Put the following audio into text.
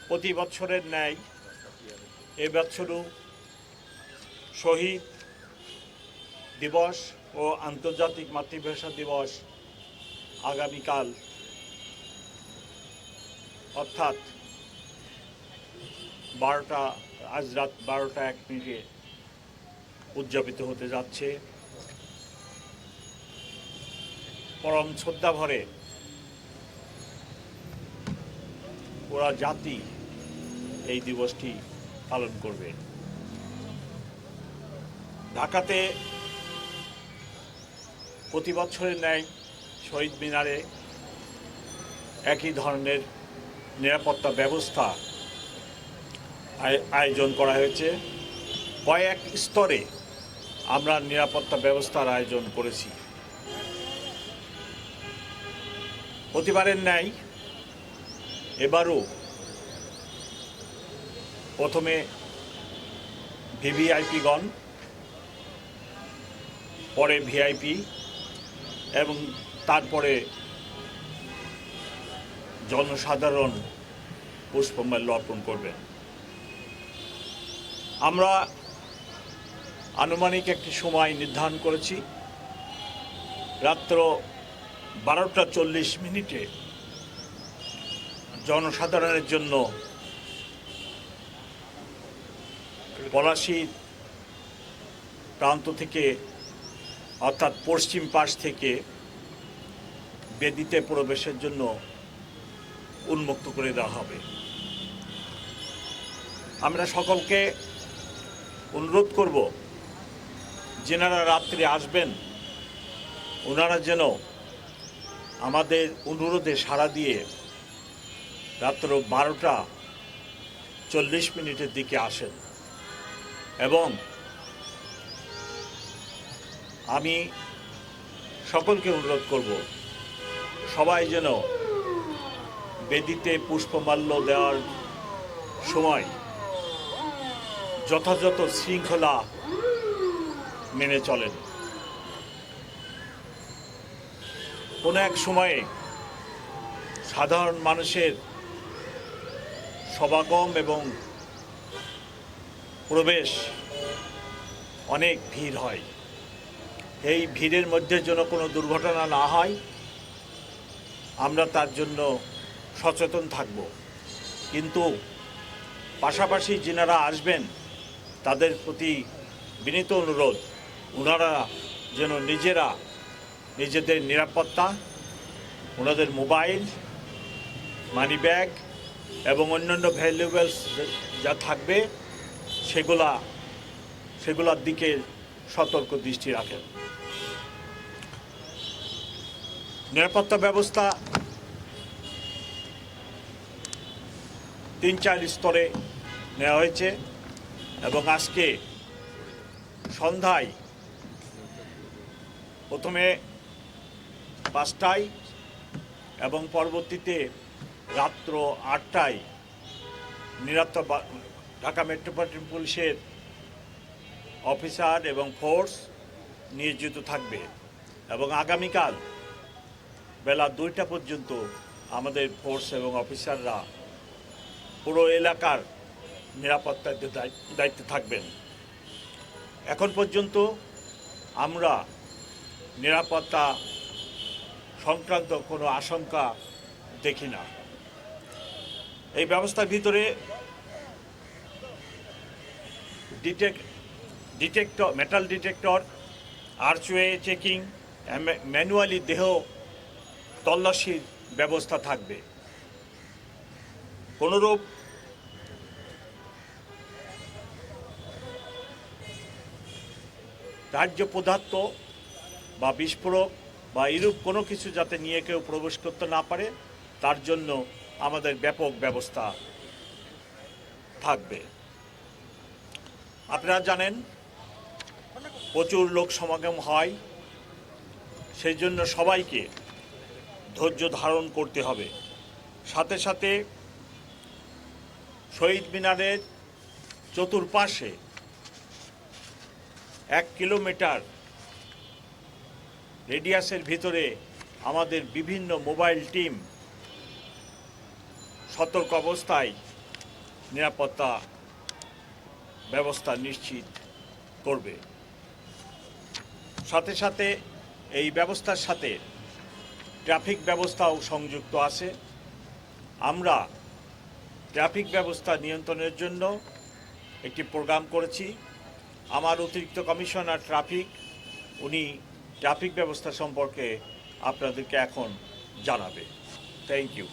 প্রতি বছরের ন্যায় এ বছরও শহীদ দিবস ও আন্তর্জাতিক মাতৃভাষা দিবস আগামীকাল অর্থাৎ আজ রাত 12:01 উদযাপিত হতে যাচ্ছে। পরম শ্রদ্ধা ভরে পুরা জাতি এই দিবসটি পালন করবে। ঢাকাতে প্রতি বছরের ন্যায় শহীদ মিনারে একই ধরনের নিরাপত্তা ব্যবস্থা আয়োজন করা হয়েছে। কয়েক স্তরে আমরা নিরাপত্তা ব্যবস্থার আয়োজন করেছি। প্রতিবারের ন্যায় এবারও প্রথমে ভিভিআইপিগণ, পরে ভিআইপি এবং তারপরে জনসাধারণ পুষ্পমাল্য অর্পণ করবেন। আমরা আনুমানিক একটি সময় নির্ধারণ করেছি। রাত্র 12:40 জনসাধারণের জন্য পলাশী প্রান্ত থেকে অর্থাৎ পশ্চিম পাশ থেকে বেদিতে প্রবেশের জন্য উন্মুক্ত করে দেওয়া হবে। আমরা সকলকে অনুরোধ করব, যেনারা রাত্রে আসবেন ওনারা যেন আমাদের অনুরোধে সাড়া দিয়ে রাত্র 12:40 দিকে আসেন। এবং আমি সকলকে অনুরোধ করব, সবাই যেন বেদিতে পুষ্পমাল্য দেওয়ার সময় যথাযথ শৃঙ্খলা মেনে চলেন। কোনো এক সময়ে সাধারণ মানুষের সমাগম এবং প্রবেশ অনেক ভিড় হয়। এই ভিড়ের মধ্যে যেন কোনো দুর্ঘটনা না হয় আমরা তার জন্য সচেতন থাকব। কিন্তু পাশাপাশি যিনারা আসবেন তাদের প্রতি বিনীত অনুরোধ, ওনারা যেন নিজেদের নিরাপত্তা, ওনাদের মোবাইল, মানি ব্যাগ এবং অন্যান্য ভ্যালুয়েবলস যা থাকবে সেগুলার দিকে সতর্ক দৃষ্টি রাখেন। নিরাপত্তা ব্যবস্থা 3-4 স্তরে নেওয়া হয়েছে এবং আজকে সন্ধ্যায় প্রথমে 5টায় এবং পরবর্তীতে রাত্র 8টায় ঢাকা মেট্রোপলিটন পুলিশের অফিসার এবং ফোর্স নিয়োজিত থাকবে এবং আগামীকাল বেলা 2টা পর্যন্ত আমাদের ফোর্স এবং অফিসাররা পুরো এলাকার নিরাপত্তার দায়িত্বে থাকবেন। এখন পর্যন্ত আমরা নিরাপত্তা সংক্রান্ত কোনো আশঙ্কা দেখি না। এই ব্যবস্থার ভিতরে metal detector, archway checking, manually দেহ তল্লাশির ব্যবস্থা থাকবে। কোনোরূপ দাহ্য পদার্থ বা বিস্ফোরক বা এরূপ কোনো কিছু যাতে নিয়ে কেউ প্রবেশ করতে না পারে তার জন্য আমাদের ব্যাপক ব্যবস্থা থাকবে। আপনারা জানেন প্রচুর লোক সমাগম হয়, সেই জন্য সবাইকে ধৈর্য ধারণ করতে হবে। সাথে সাথে শহীদ মিনারের চতুর্পাশে 1 কিলোমিটার রেডিয়াসের ভিতরে আমাদের বিভিন্ন মোবাইল টিম সতর্ক অবস্থায় নিরাপত্তা ব্যবস্থা নিশ্চিত করবে। সাথে সাথে এই ব্যবস্থার সাথে ট্রাফিক ব্যবস্থাও সংযুক্ত আছে। আমরা ট্রাফিক ব্যবস্থা নিয়ন্ত্রণের জন্য একটি প্রোগ্রাম করেছি। আমার অতিরিক্ত কমিশনার ট্রাফিক উনি ট্রাফিক ব্যবস্থা সম্পর্কে আপনাদেরকে এখন জানাবে। Thank you.